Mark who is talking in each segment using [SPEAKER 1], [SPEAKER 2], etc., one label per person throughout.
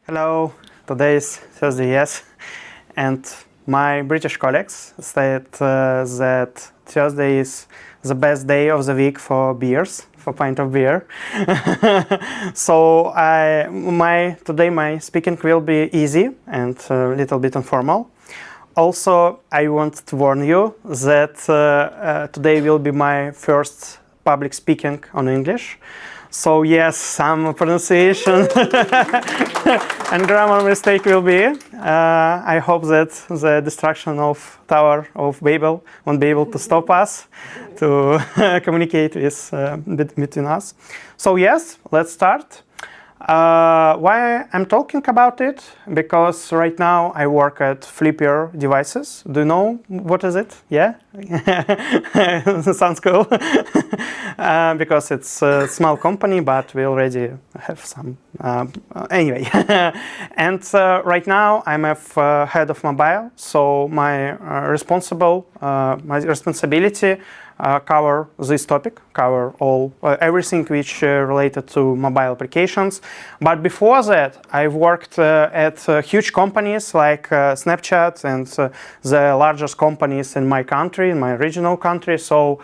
[SPEAKER 1] Hello, today is Thursday, yes, and my British colleagues said that Thursday is the best day of the week for beers, for pint of beer. So today my speaking will be easy and a little bit informal. Also, I want to warn you that today will be my first public speaking on English. So yes, some pronunciation and grammar mistake will be. I hope that the destruction of Tower of Babel won't be able to stop us to communicate between us. So yes, let's start. Why I'm talking about it? Because right now I work at Flipper Devices. Do you know what is it? Yeah? Sounds cool. Because it's a small company, but we already have some. Anyway. And right now I'm a head of mobile, so my responsibility cover this topic, cover everything which related to mobile applications. But before that, I've worked at huge companies like Snapchat and the largest companies in my country, in my regional country. So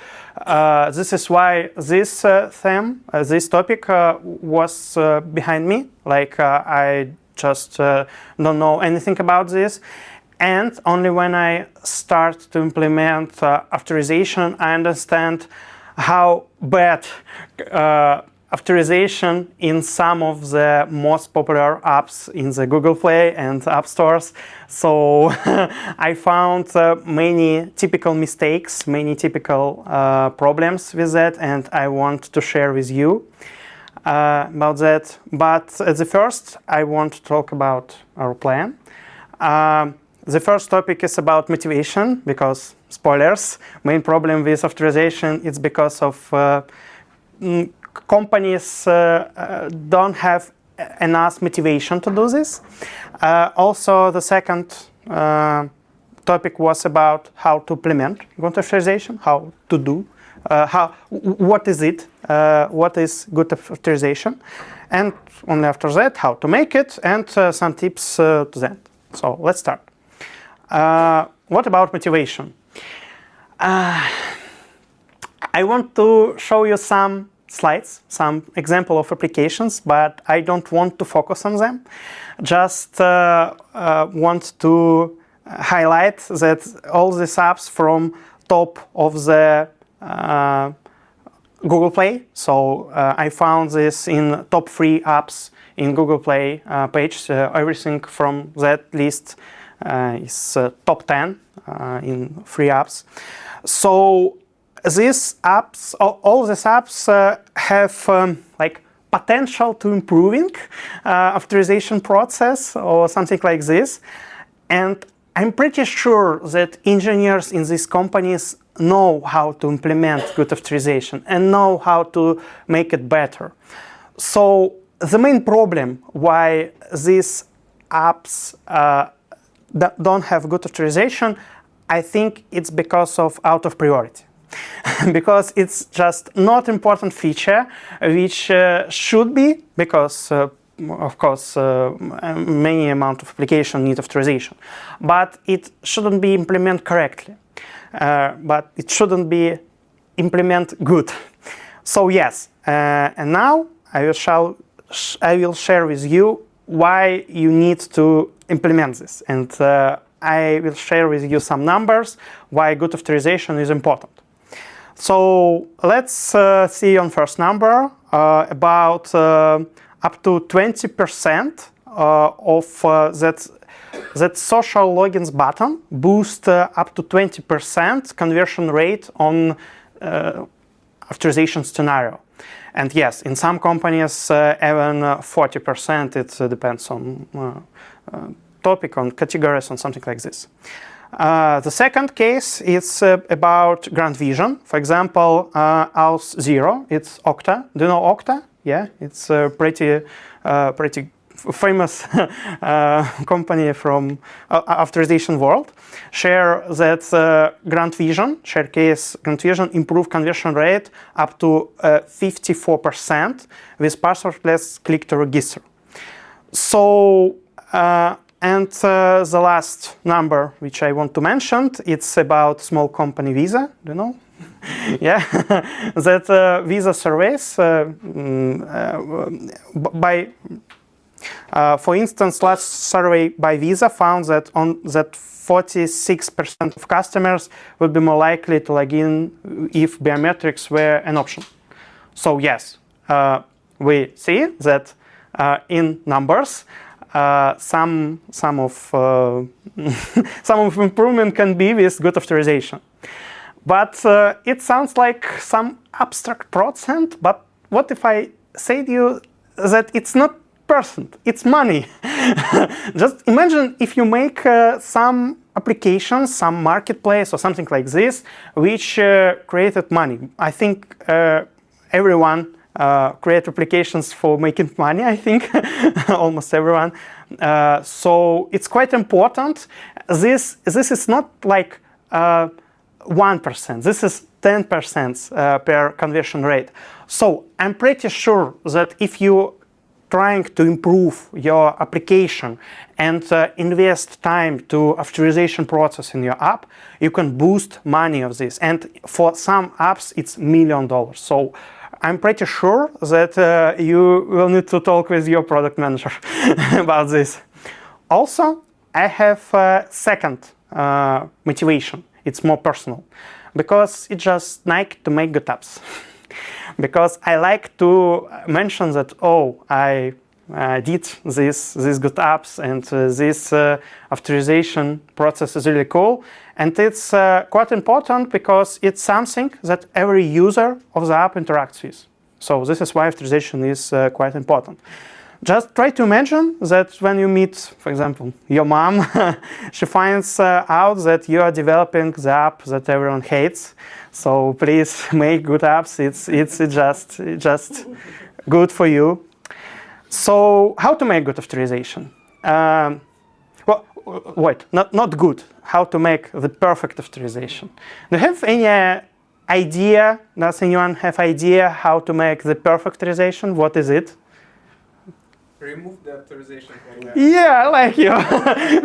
[SPEAKER 1] this is why this this topic was behind me. Like I just don't know anything about this. And only when I start to implement authorization, I understand how bad authorization in some of the most popular apps in the Google Play and App Stores. So I found many typical mistakes, many typical problems with that, and I want to share with you about that. But at the first, I want to talk about our plan. The first topic is about motivation, because, spoilers, main problem with authorization is because of companies don't have enough motivation to do this. Also, the second topic was about how to implement good authorization, how to do, what is it, what is good authorization, and only after that, how to make it, and some tips to that. So let's start. What about motivation? I want to show you some slides, some example of applications, but I don't want to focus on them. Just want to highlight that all these apps from top of the Google Play. So I found this in top 3 apps in Google Play page. Everything from that list is top 10 in free apps. So these apps, all these apps have like potential to improving authorization process or something like this. And I'm pretty sure that engineers in these companies know how to implement good authorization and know how to make it better. So the main problem why these apps that don't have good authorization, I think it's because of out of priority. Because it's just not important feature which should be, because of course many amount of application need authorization, but it shouldn't be implemented correctly, but it shouldn't be implemented good. So yes, and now I will share with you why you need to implement this, and I will share with you some numbers why good authorization is important. So let's see on first number about up to 20% of that social logins button boost up to 20% conversion rate on authorization scenario. And yes, in some companies, even 40%, it depends on topic, on categories, on something like this. The second case is about Grand Vision. For example, Auth 0, it's Okta. Do you know Okta? Yeah, it's a pretty famous company from authorization world. Share that Grand Vision improve conversion rate up to 54% with passwordless click to register. So, the last number which I want to mention, it's about small company Visa, do you know? Yeah, that Visa surveys for instance, last survey by Visa found that 46% of customers would be more likely to log in if biometrics were an option. So yes, we see that in numbers, some of some of improvement can be with good authorization. But it sounds like some abstract percent. But what if I say to you that it's not percent, it's money? Just imagine if you make some applications, some marketplace or something like this, which created money. I think everyone create applications for making money, I think, almost everyone. So it's quite important. This is not like 1%. This is 10% per conversion rate. So I'm pretty sure that if you trying to improve your application and invest time to authorization process in your app, you can boost money of this. And for some apps, it's $1 million. So I'm pretty sure that you will need to talk with your product manager about this. Also, I have a second motivation. It's more personal, because it's just nice to make good apps. Because I like to mention that, oh, I did these good apps, and this authorization process is really cool. And it's quite important because it's something that every user of the app interacts with. So this is why authorization is quite important. Just try to imagine that when you meet, for example, your mom, she finds out that you are developing the app that everyone hates. So please make good apps. It's just good for you. So how to make good authorization? Well, wait, not good. How to make the perfect authorization? Do you have any idea? Does anyone have idea how to make the perfect authorization? What is it?
[SPEAKER 2] Remove the authorization from
[SPEAKER 1] Yeah, I like you.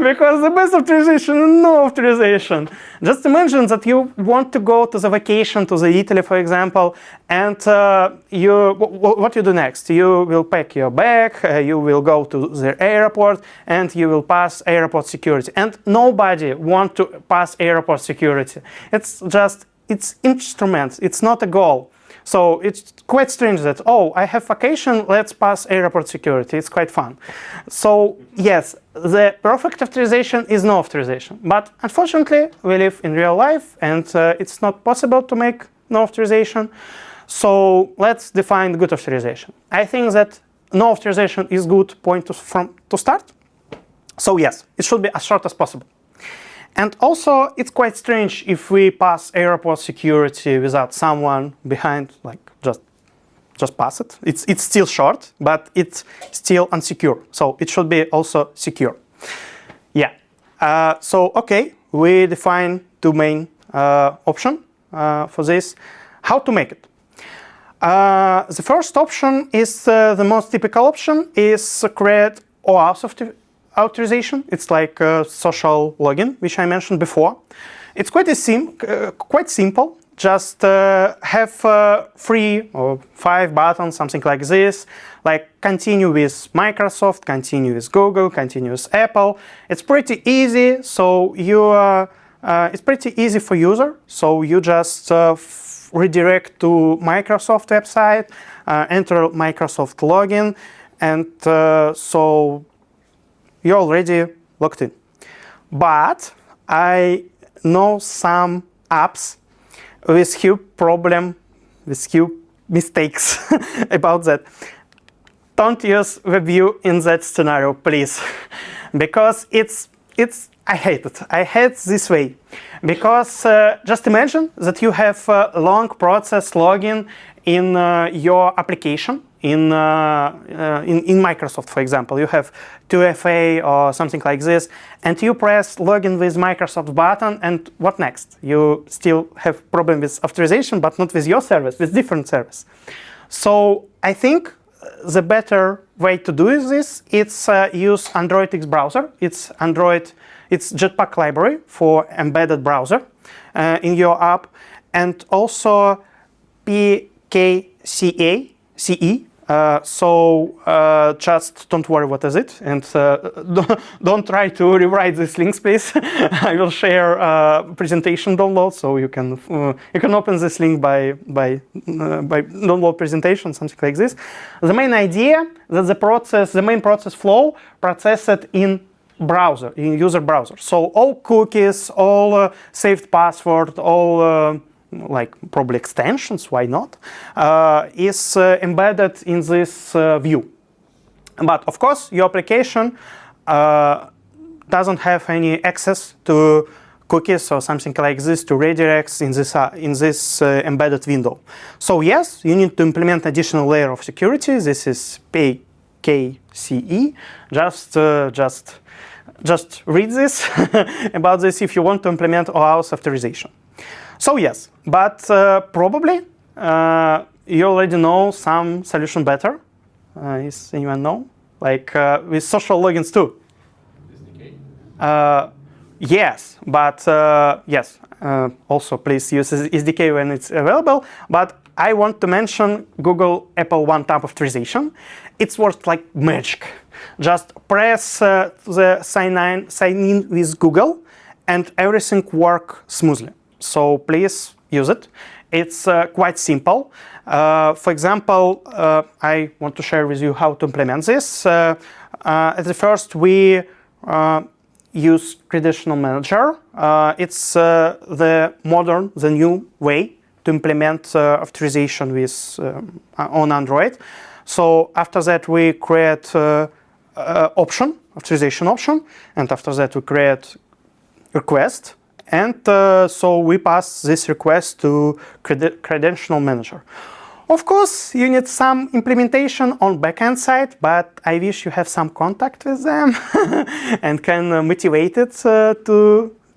[SPEAKER 1] Because the best authorization is no authorization. Just imagine that you want to go to the vacation to the Italy, for example, and what you do next? You will pack your bag, you will go to the airport, and you will pass airport security. And nobody wants to pass airport security. It's just, it's instrument, it's not a goal. So it's quite strange that, oh, I have vacation, let's pass airport security. It's quite fun. So yes, the perfect authorization is no authorization. But unfortunately, we live in real life, and it's not possible to make no authorization. So let's define good authorization. I think that no authorization is good point to start. So yes, it should be as short as possible. And also, it's quite strange if we pass airport security without someone behind, like just pass it. It's still short, but it's still unsecure. So it should be also secure. Yeah. So okay, we define two main options for this. How to make it? The first option is the most typical option is create Auth authorization. It's like a social login, which I mentioned before. It's quite simple. Just have 3 or 5 buttons, something like this. Like continue with Microsoft, continue with Google, continue with Apple. It's pretty easy. So it's pretty easy for user. So you just redirect to Microsoft website, enter Microsoft login, and so you're already logged in. But I know some apps with huge problem, with huge mistakes about that. Don't use WebView in that scenario, please, because I hate it. I hate this way, because just imagine that you have a long process login in your application. In Microsoft, for example, you have 2FA or something like this, and you press login with Microsoft button, and what next? You still have problem with authorization, but not with your service, with different service. So I think the better way to do this, it's use Android X browser. It's Jetpack library for embedded browser in your app, and also PKCE. Just don't worry what is it, and don't try to rewrite these links, please. I will share presentation download, so you can open this link by download presentation, something like this. The main idea that the main process flow processed in browser, in user browser. So all cookies, all saved password, all like probably extensions, why not, is embedded in this view. But of course, your application doesn't have any access to cookies or something like this, to redirects in this embedded window. So yes, you need to implement additional layer of security. This is PKCE. Just read this about this if you want to implement Auth authorization. So yes, but probably you already know some solution better. Is anyone know? Like with social logins too. SDK? Yes, but yes. Also, please use SDK when it's available. But I want to mention Google Apple one-tap authorization. It's works like magic. Just press the sign in with Google, and everything works smoothly. So please use it. It's quite simple. For example, I want to share with you how to implement this. At the first, we use Credential Manager. It's the new way to implement authorization with on Android. So after that, we create authorization option, and after that, we create request. And so we pass this request to Credential Manager. Of course, you need some implementation on backend side, but I wish you have some contact with them and can motivate it to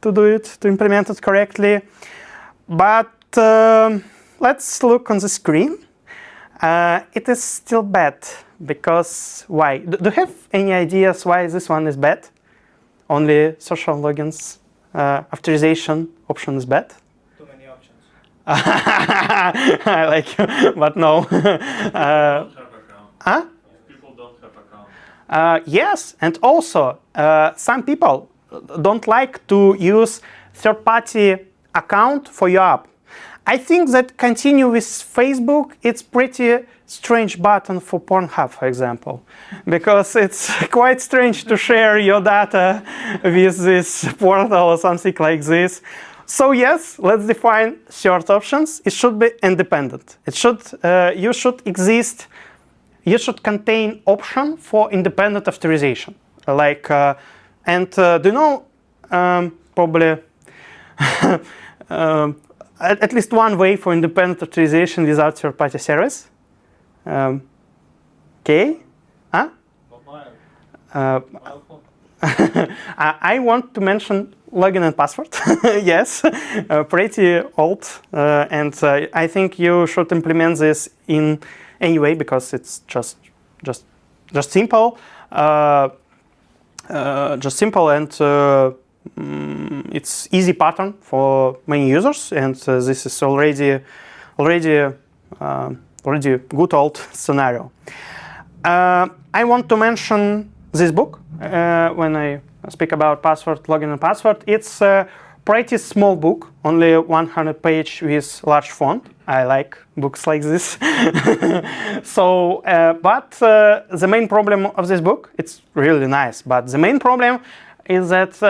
[SPEAKER 1] do it, to implement it correctly. But let's look on the screen. It is still bad because why? Do you have any ideas why this one is bad? Only social logins. Authorization option is bad.
[SPEAKER 2] Too many options.
[SPEAKER 1] I like you, but no.
[SPEAKER 3] People don't have account.
[SPEAKER 1] Huh?
[SPEAKER 3] People don't have account.
[SPEAKER 1] Yes, and also some people don't like to use third-party account for your app. I think that continue with Facebook, it's pretty strange button for Pornhub, for example, because it's quite strange to share your data with this portal or something like this. So yes, let's define third options. It should be independent. It should you should exist. You should contain option for independent authorization. Like and do you know probably. At least one way for independent authorization without third-party service. Okay? Huh? I want to mention login and password. Yes, pretty old, and I think you should implement this in any way because it's just simple, and. It's easy pattern for many users, and this is already good old scenario. I want to mention this book when I speak about password, login and password. It's a pretty small book, only 100 page with large font. I like books like this. So, but the main problem of this book, it's really nice, but the main problem is that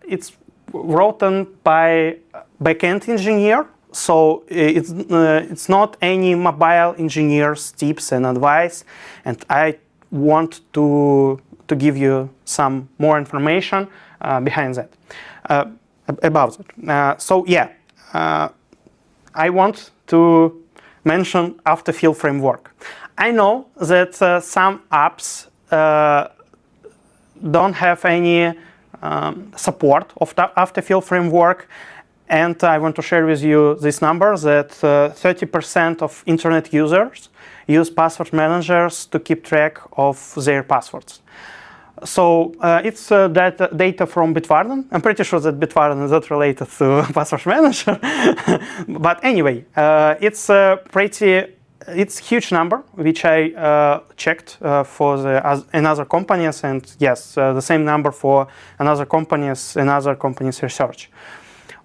[SPEAKER 1] it's written by backend engineer, so it's not any mobile engineer's tips and advice, and I want to give you some more information behind that about it. So yeah, I want to mention Autofill framework. I know that some apps don't have any support of the Autofill framework, And I want to share with you this number that 30% of internet users use password managers to keep track of their passwords. So it's data from Bitwarden. I'm pretty sure that Bitwarden is not related to password manager. But anyway, it's it's huge number, which I checked for another companies, and yes, the same number for another companies research.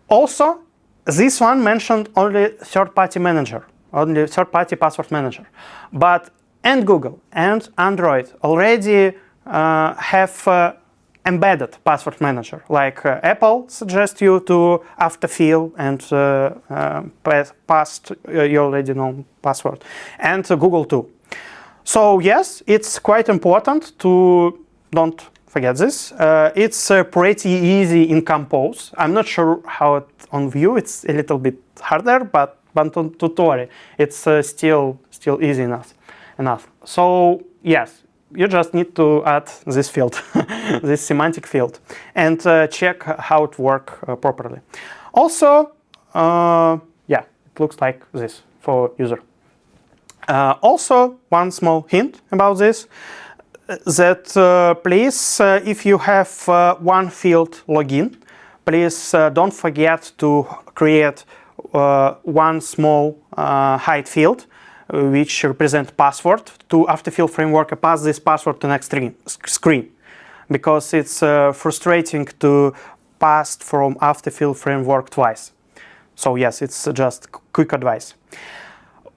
[SPEAKER 1] Also, this one mentioned only third-party manager, only third-party password manager, but and Google and Android already have embedded password manager. Like Apple suggests you to autofill and pass your already known password, and Google too. So yes, it's quite important to don't forget this. It's pretty easy in Compose. I'm not sure how it on Vue. It's a little bit harder, but on tutorial, it's still easy enough. So yes, you just need to add this field, this semantic field, and check how it works properly. Also, yeah, it looks like this for user. Also, one small hint about this, that please, if you have one field login, please don't forget to create one small hide field which represent password to autofill framework pass this password to next screen, because it's frustrating to pass from autofill framework twice. So yes, it's just quick advice.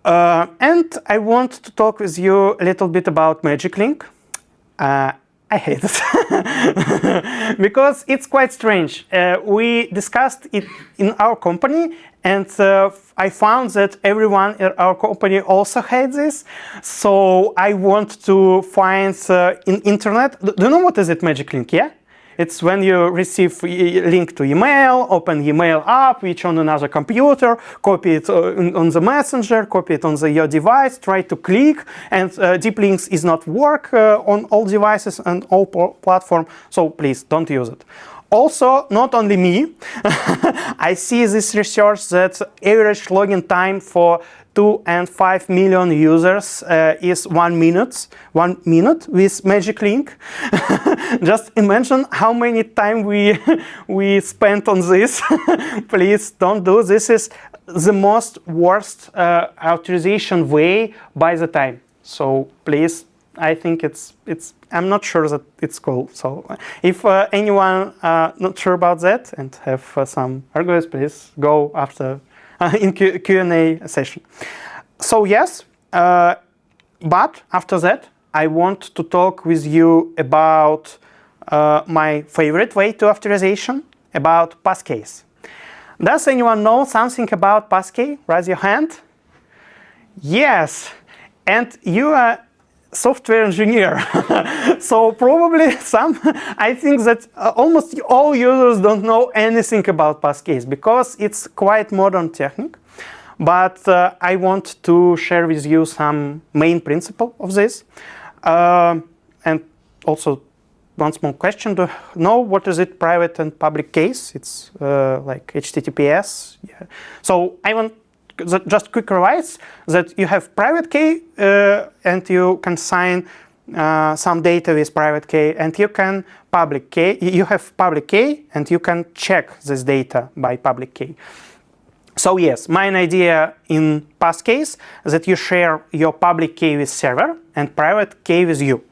[SPEAKER 1] And I want to talk with you a little bit about Magic Link. I hate it because it's quite strange. We discussed it in our company, and I found that everyone in our company also hates this. So I want to find in internet. Do you know what is it, Magic Link? Yeah. It's when you receive a link to email, open email app, which on another computer, copy it on the messenger, copy it on your device, try to click, and deep links is not work on all devices and all platforms, so please don't use it. Also, not only me, I see this research that average login time for 2 and 5 million users is 1 minute with Magic Link. Just imagine how many time we spent on this. Please don't do this. Is the most worst authorization way by the time. So please, I think it's I'm not sure that it's cool. So if anyone not sure about that and have some arguments, please go after in Q&A session. So yes, but after that, I want to talk with you about my favorite way to authorization, about passkeys. Does anyone know something about passkey? Raise your hand. Yes, and you are software engineer. So probably I think that almost all users don't know anything about passkeys because it's quite modern technique. But I want to share with you some main principle of this. And also one small question to know what is it private and public keys. It's like HTTPS. Yeah. So I want just quick revise that you have private key and you can sign some data with private key, and you can public key. You have public key and you can check this data by public key. So yes, main idea in passkeys is that you share your public key with server and private key with you.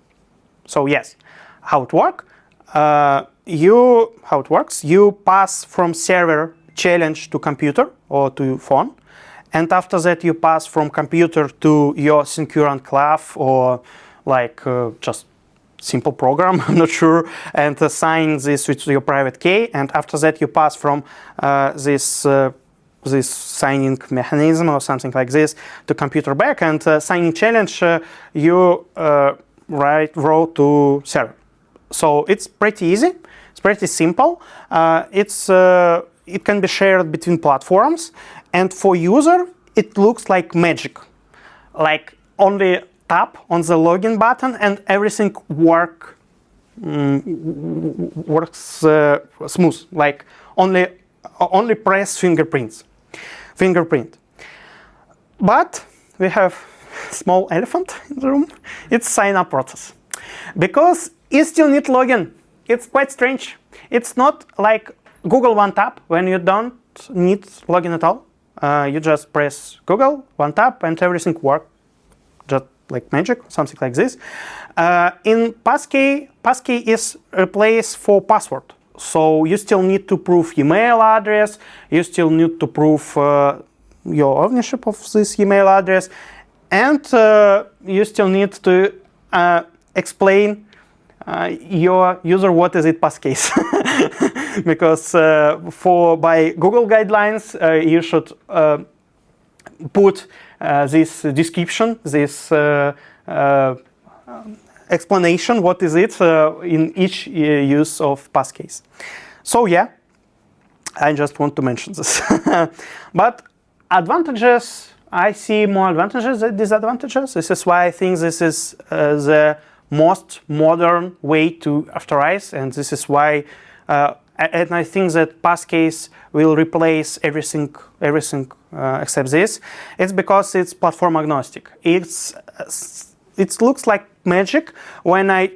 [SPEAKER 1] So yes, how it works? You pass from server challenge to computer or to phone. And after that, you pass from computer to your secure enclave or like just simple program, I'm not sure, and sign this with your private key. And after that, you pass from this signing mechanism or something like this to computer back. And signing challenge, you wrote to server. So it's pretty easy. It's pretty simple. It can be shared between platforms. And for user, it looks like magic. Like only tap on the login button and everything works smooth. Like only only press fingerprint. But we have small elephant in the room. It's sign-up process. Because you still need login. It's quite strange. It's not like Google One Tap when you don't need login at all. You just press Google One Tap and everything works just like magic, something like this. In passkey is a place for password. So you still need to prove email address. You still need to prove your ownership of this email address. And you still need to explain your user what is it passkeys. Because by Google guidelines, you should put this description, this explanation, what is it in each use of passkeys. So yeah, I just want to mention this. But advantages, I see more advantages than disadvantages. This is why I think this is the most modern way to authorize, and this is why and I think that passkeys will replace everything except this. It's because it's platform agnostic. It looks like magic when I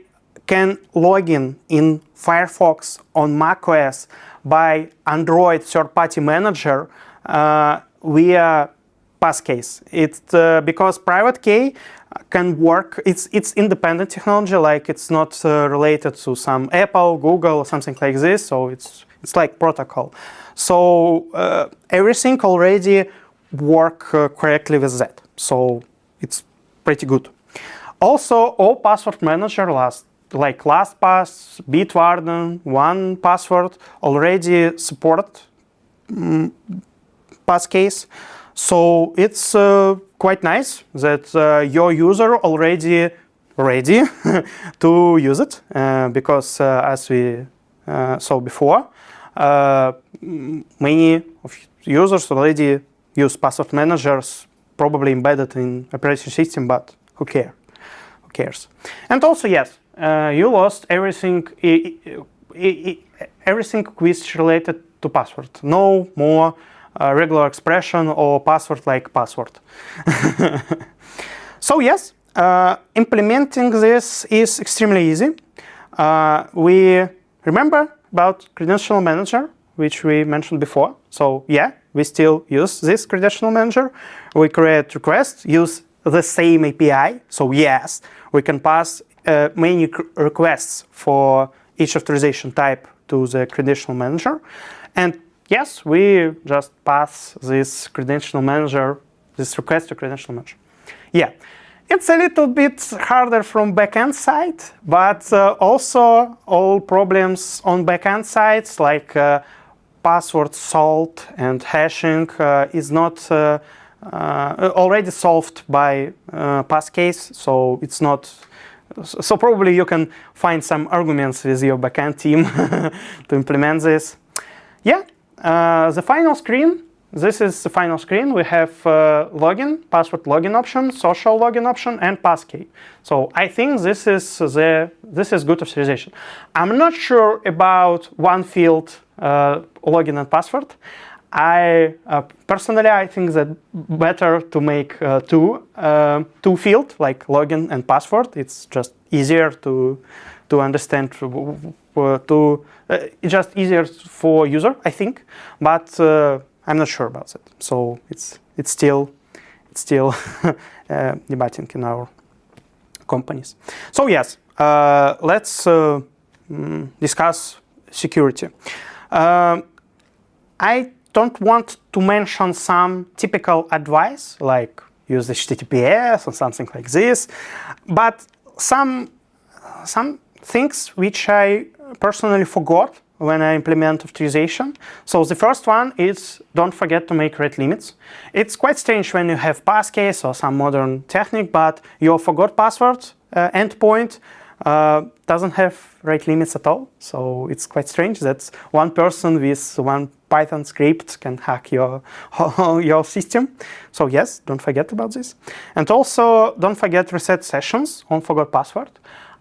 [SPEAKER 1] can log in Firefox on macOS by Android third-party manager via passkeys. It's because private key can work. It's independent technology. Like it's not related to some Apple, Google, or something like this. So it's like protocol. So everything already work correctly with that. So it's pretty good. Also, all password manager like LastPass, Bitwarden, 1Password already support passkeys. So it's quite nice that your user already ready to use it because as we saw before, many of users already use password managers, probably embedded in operating system, but who cares? And also, yes, you lost everything, everything which related to password. No more regular expression or password like password. So yes, implementing this is extremely easy. We remember about credential manager, which we mentioned before. So yeah, we still use this credential manager. We create requests, use the same API. So yes, we can pass many requests for each authorization type to the credential manager. And yes, we just pass this credential manager, this request to credential manager. Yeah, it's a little bit harder from backend side, but also all problems on backend sides like password salt and hashing is not already solved by passkeys, so it's not. So probably you can find some arguments with your backend team to implement this. Yeah. The final screen, this is the final screen. We have login, password login option, social login option, and passkey. So I think this is good authorization. I'm not sure about one field login and password. Personally, I think that better to make two field like login and password. It's just easier to understand. It's just easier for user, I think, but I'm not sure about it. So it's still debating in our companies. So yes, let's discuss security. I don't want to mention some typical advice like use HTTPS or something like this, but some things which I personally forgot when I implement authorization. So the first one is don't forget to make rate limits. It's quite strange when you have passkeys or some modern technique, but your forgot password endpoint doesn't have rate limits at all. So it's quite strange that one person with one Python script can hack your system. So yes, don't forget about this. And also don't forget reset sessions on forgot password.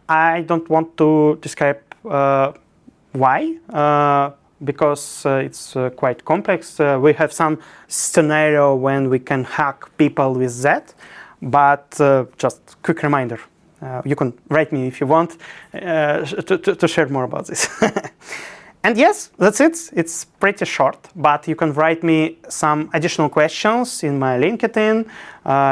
[SPEAKER 1] I don't want to describe why, because it's quite complex. We have some scenario when we can hack people with that, but just quick reminder. You can write me if you want to share more about this. And yes, that's it. It's pretty short, but you can write me some additional questions in my LinkedIn,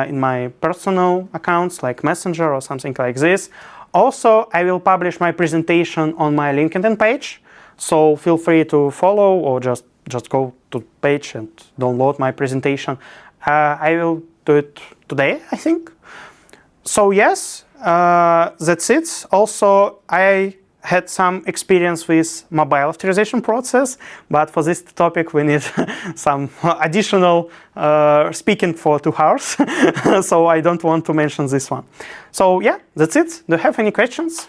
[SPEAKER 1] in my personal accounts like Messenger or something like this. Also, I will publish my presentation on my LinkedIn page, so feel free to follow or just go to the page and download my presentation. I will do it today, I think. So yes, that's it. Also, I had some experience with mobile authorization process, but for this topic we need some additional speaking for 2 hours, so I don't want to mention this one. So yeah, that's it. Do you have any questions?